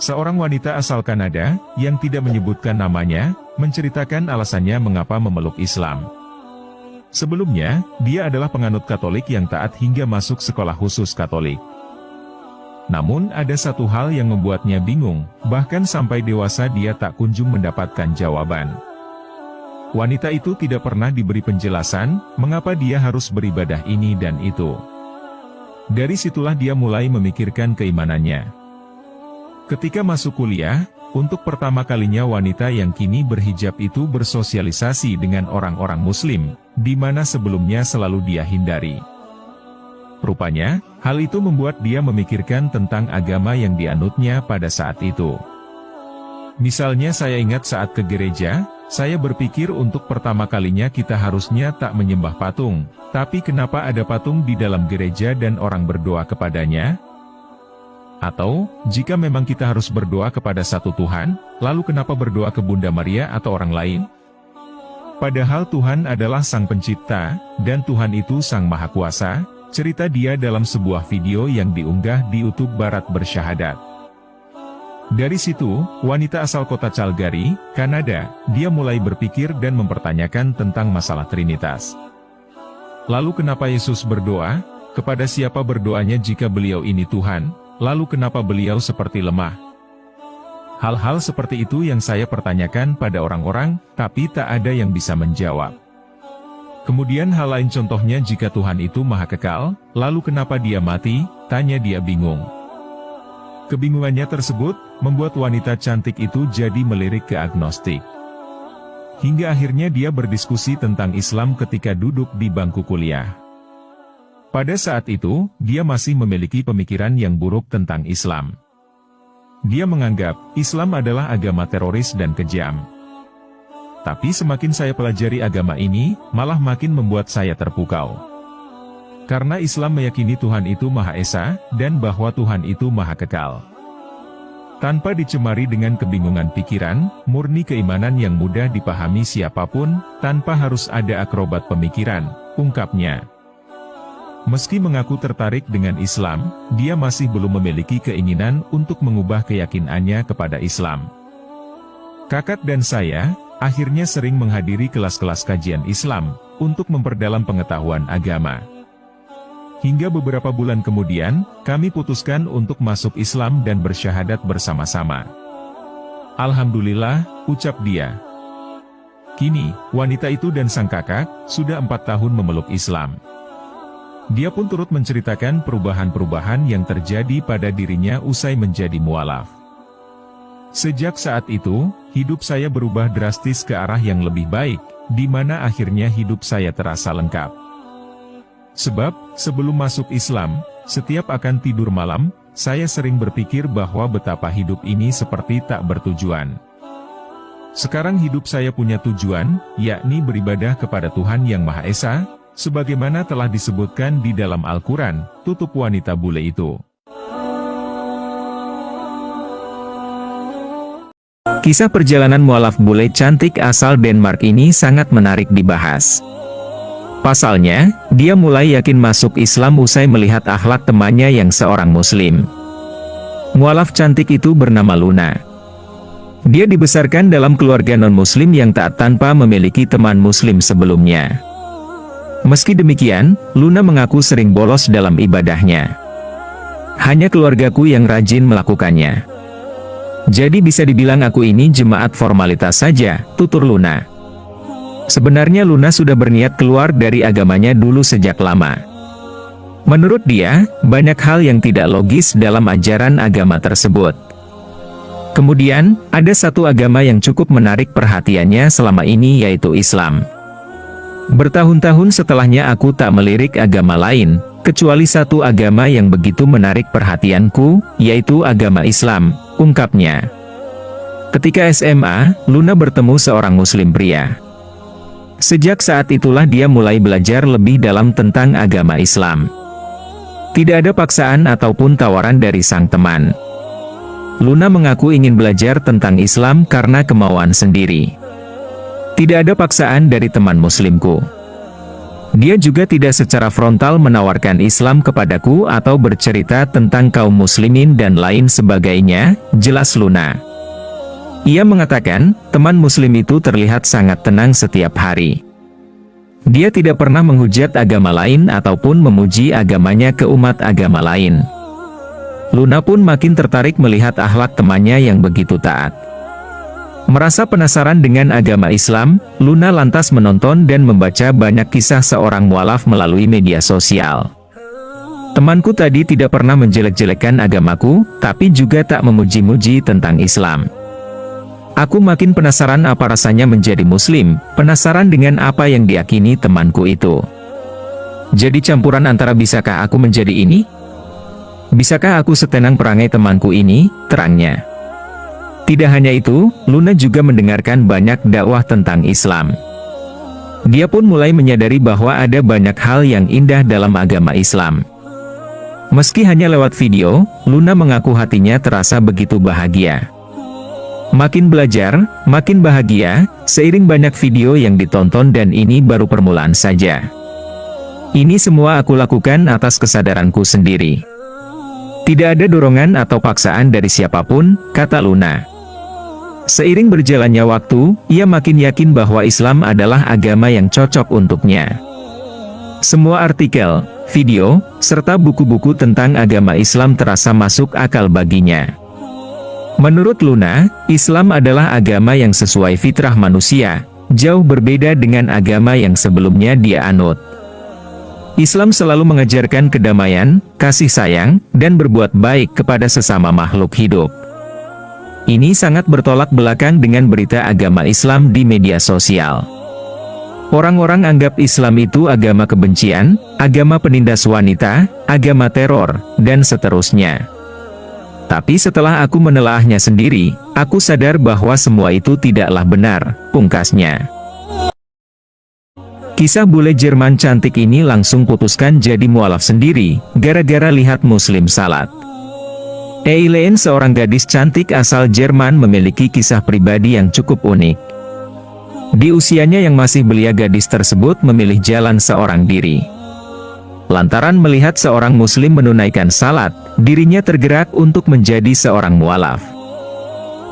Seorang wanita asal Kanada, yang tidak menyebutkan namanya, menceritakan alasannya mengapa memeluk Islam. Sebelumnya, dia adalah penganut Katolik yang taat hingga masuk sekolah khusus Katolik. Namun ada satu hal yang membuatnya bingung, bahkan sampai dewasa dia tak kunjung mendapatkan jawaban. Wanita itu tidak pernah diberi penjelasan, mengapa dia harus beribadah ini dan itu. Dari situlah dia mulai memikirkan keimanannya. Ketika masuk kuliah, untuk pertama kalinya wanita yang kini berhijab itu bersosialisasi dengan orang-orang Muslim, di mana sebelumnya selalu dia hindari. Rupanya, hal itu membuat dia memikirkan tentang agama yang dianutnya pada saat itu. Misalnya saya ingat saat ke gereja, saya berpikir untuk pertama kalinya kita harusnya tak menyembah patung, tapi kenapa ada patung di dalam gereja dan orang berdoa kepadanya? Atau, jika memang kita harus berdoa kepada satu Tuhan, lalu kenapa berdoa ke Bunda Maria atau orang lain? Padahal Tuhan adalah Sang Pencipta, dan Tuhan itu Sang Maha Kuasa, cerita dia dalam sebuah video yang diunggah di YouTube Barat bersyahadat. Dari situ, wanita asal kota Calgary, Kanada, dia mulai berpikir dan mempertanyakan tentang masalah Trinitas. Lalu kenapa Yesus berdoa? Kepada siapa berdoanya jika beliau ini Tuhan? Lalu kenapa beliau seperti lemah? Hal-hal seperti itu yang saya pertanyakan pada orang-orang, tapi tak ada yang bisa menjawab. Kemudian hal lain contohnya jika Tuhan itu maha kekal, lalu kenapa dia mati? Tanya dia bingung. Kebingungannya tersebut, membuat wanita cantik itu jadi melirik ke agnostik. Hingga akhirnya dia berdiskusi tentang Islam ketika duduk di bangku kuliah. Pada saat itu, dia masih memiliki pemikiran yang buruk tentang Islam. Dia menganggap, Islam adalah agama teroris dan kejam. Tapi semakin saya pelajari agama ini, malah makin membuat saya terpukau. Karena Islam meyakini Tuhan itu Maha Esa, dan bahwa Tuhan itu Maha Kekal. Tanpa dicemari dengan kebingungan pikiran, murni keimanan yang mudah dipahami siapapun, tanpa harus ada akrobat pemikiran, ungkapnya. Meski mengaku tertarik dengan Islam, dia masih belum memiliki keinginan untuk mengubah keyakinannya kepada Islam. Kakak dan saya, akhirnya sering menghadiri kelas-kelas kajian Islam, untuk memperdalam pengetahuan agama. Hingga beberapa bulan kemudian, kami putuskan untuk masuk Islam dan bersyahadat bersama-sama. Alhamdulillah, ucap dia. Kini, wanita itu dan sang kakak, sudah 4 tahun memeluk Islam. Dia pun turut menceritakan perubahan-perubahan yang terjadi pada dirinya usai menjadi mualaf. Sejak saat itu, hidup saya berubah drastis ke arah yang lebih baik, di mana akhirnya hidup saya terasa lengkap. Sebab, sebelum masuk Islam, setiap akan tidur malam, saya sering berpikir bahwa betapa hidup ini seperti tak bertujuan. Sekarang hidup saya punya tujuan, yakni beribadah kepada Tuhan Yang Maha Esa, sebagaimana telah disebutkan di dalam Al-Quran, tutup wanita bule itu. Kisah perjalanan mualaf bule cantik asal Denmark ini sangat menarik dibahas. Pasalnya, dia mulai yakin masuk Islam usai melihat akhlak temannya yang seorang Muslim. Mualaf cantik itu bernama Luna. Dia dibesarkan dalam keluarga non-Muslim yang taat tanpa memiliki teman Muslim sebelumnya. Meski demikian, Luna mengaku sering bolos dalam ibadahnya. Hanya keluargaku yang rajin melakukannya. Jadi bisa dibilang aku ini jemaat formalitas saja, tutur Luna. Sebenarnya Luna sudah berniat keluar dari agamanya dulu sejak lama. Menurut dia, banyak hal yang tidak logis dalam ajaran agama tersebut. Kemudian, ada satu agama yang cukup menarik perhatiannya selama ini yaitu Islam. Bertahun-tahun setelahnya aku tak melirik agama lain, kecuali satu agama yang begitu menarik perhatianku, yaitu agama Islam, ungkapnya. Ketika SMA, Luna bertemu seorang Muslim pria. Sejak saat itulah dia mulai belajar lebih dalam tentang agama Islam. Tidak ada paksaan ataupun tawaran dari sang teman. Luna mengaku ingin belajar tentang Islam karena kemauan sendiri. Tidak ada paksaan dari teman Muslimku. Dia juga tidak secara frontal menawarkan Islam kepadaku atau bercerita tentang kaum muslimin dan lain sebagainya, jelas Luna. Ia mengatakan, teman muslim itu terlihat sangat tenang setiap hari. Dia tidak pernah menghujat agama lain ataupun memuji agamanya ke umat agama lain. Luna pun makin tertarik melihat akhlak temannya yang begitu taat. Merasa penasaran dengan agama Islam, Luna lantas menonton dan membaca banyak kisah seorang mualaf melalui media sosial. Temanku tadi tidak pernah menjelek-jelekan agamaku, tapi juga tak memuji-muji tentang Islam. Aku makin penasaran apa rasanya menjadi muslim, penasaran dengan apa yang diyakini temanku itu. Jadi campuran antara bisakah aku menjadi ini? Bisakah aku setenang perangai temanku ini, terangnya. Tidak hanya itu, Luna juga mendengarkan banyak dakwah tentang Islam. Dia pun mulai menyadari bahwa ada banyak hal yang indah dalam agama Islam. Meski hanya lewat video, Luna mengaku hatinya terasa begitu bahagia. Makin belajar, makin bahagia, seiring banyak video yang ditonton dan ini baru permulaan saja. Ini semua aku lakukan atas kesadaranku sendiri. Tidak ada dorongan atau paksaan dari siapapun, kata Luna. Seiring berjalannya waktu, ia makin yakin bahwa Islam adalah agama yang cocok untuknya. Semua artikel, video, serta buku-buku tentang agama Islam terasa masuk akal baginya. Menurut Luna, Islam adalah agama yang sesuai fitrah manusia, jauh berbeda dengan agama yang sebelumnya dia anut. Islam selalu mengajarkan kedamaian, kasih sayang, dan berbuat baik kepada sesama makhluk hidup. Ini sangat bertolak belakang dengan berita agama Islam di media sosial. Orang-orang anggap Islam itu agama kebencian, agama penindas wanita, agama teror, dan seterusnya. Tapi setelah aku menelaahnya sendiri, aku sadar bahwa semua itu tidaklah benar, pungkasnya. Kisah bule Jerman cantik ini langsung putuskan jadi mualaf sendiri, gara-gara lihat muslim salat. Eileen, seorang gadis cantik asal Jerman, memiliki kisah pribadi yang cukup unik. Di usianya yang masih belia, gadis tersebut memilih jalan seorang diri. Lantaran melihat seorang muslim menunaikan salat, dirinya tergerak untuk menjadi seorang mualaf.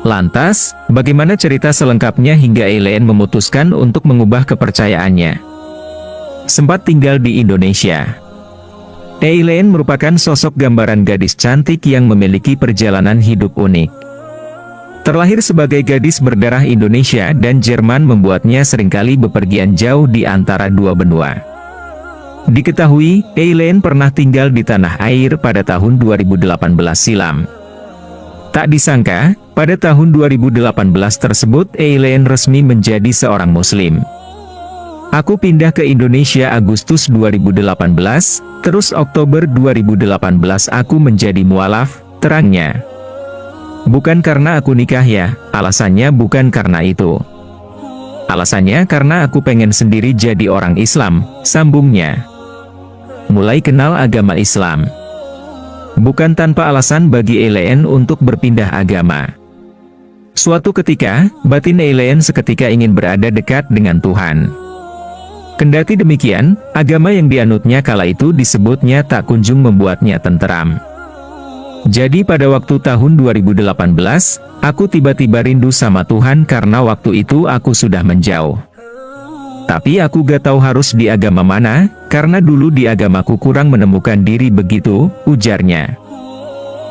Lantas, bagaimana cerita selengkapnya hingga Eileen memutuskan untuk mengubah kepercayaannya? Sempat tinggal di Indonesia. Eileen merupakan sosok gambaran gadis cantik yang memiliki perjalanan hidup unik. Terlahir sebagai gadis berdarah Indonesia dan Jerman membuatnya seringkali bepergian jauh di antara dua benua. Diketahui, Eileen pernah tinggal di tanah air pada tahun 2018 silam. Tak disangka, pada tahun 2018 tersebut Eileen resmi menjadi seorang muslim. Aku pindah ke Indonesia Agustus 2018, terus Oktober 2018 aku menjadi mualaf, terangnya. Bukan karena aku nikah ya, alasannya bukan karena itu. Alasannya karena aku pengen sendiri jadi orang Islam, sambungnya. Mulai kenal agama Islam. Bukan tanpa alasan bagi Eileen untuk berpindah agama. Suatu ketika, batin Eileen seketika ingin berada dekat dengan Tuhan. Kendati demikian, agama yang dianutnya kala itu disebutnya tak kunjung membuatnya tenteram. Jadi pada waktu tahun 2018, aku tiba-tiba rindu sama Tuhan karena waktu itu aku sudah menjauh. Tapi aku gak tahu harus di agama mana, karena dulu di agamaku kurang menemukan diri begitu, ujarnya.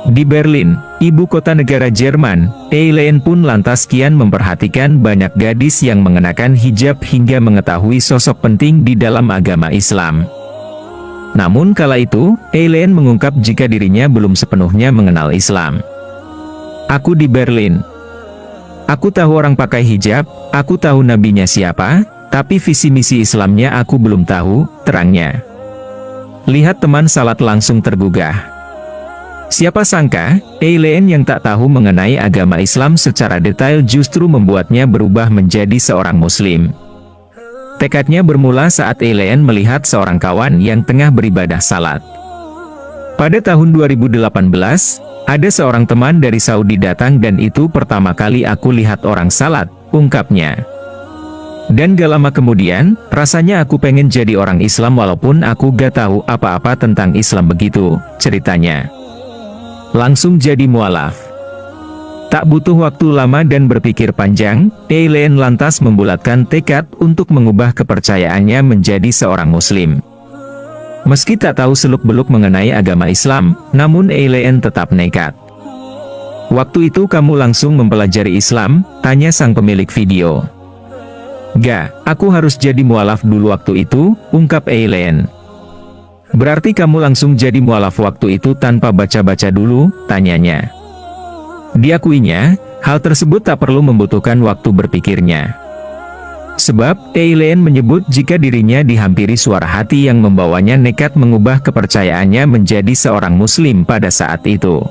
Di Berlin, ibu kota negara Jerman, Eileen pun lantas kian memperhatikan banyak gadis yang mengenakan hijab hingga mengetahui sosok penting di dalam agama Islam. Namun kala itu, Eileen mengungkap jika dirinya belum sepenuhnya mengenal Islam. Aku di Berlin. Aku tahu orang pakai hijab, aku tahu nabinya siapa, tapi visi misi Islamnya aku belum tahu, terangnya. Lihat teman salat langsung tergugah. Siapa sangka, Eileen yang tak tahu mengenai agama Islam secara detail justru membuatnya berubah menjadi seorang muslim. Tekadnya bermula saat Eileen melihat seorang kawan yang tengah beribadah salat. Pada tahun 2018, ada seorang teman dari Saudi datang dan itu pertama kali aku lihat orang salat, ungkapnya. Dan gak lama kemudian, rasanya aku pengen jadi orang Islam walaupun aku gak tahu apa-apa tentang Islam begitu, ceritanya. Langsung jadi mualaf. Tak butuh waktu lama dan berpikir panjang, Eileen lantas membulatkan tekad untuk mengubah kepercayaannya menjadi seorang Muslim. Meski tak tahu seluk-beluk mengenai agama Islam, namun Eileen tetap nekat. "Waktu itu kamu langsung mempelajari Islam?" tanya sang pemilik video. "Gak, aku harus jadi mualaf dulu waktu itu," ungkap Eileen. "Berarti kamu langsung jadi mualaf waktu itu tanpa baca-baca dulu?" tanyanya. Diakuinya, hal tersebut tak perlu membutuhkan waktu berpikirnya. Sebab, Eileen menyebut jika dirinya dihampiri suara hati yang membawanya nekat mengubah kepercayaannya menjadi seorang Muslim pada saat itu.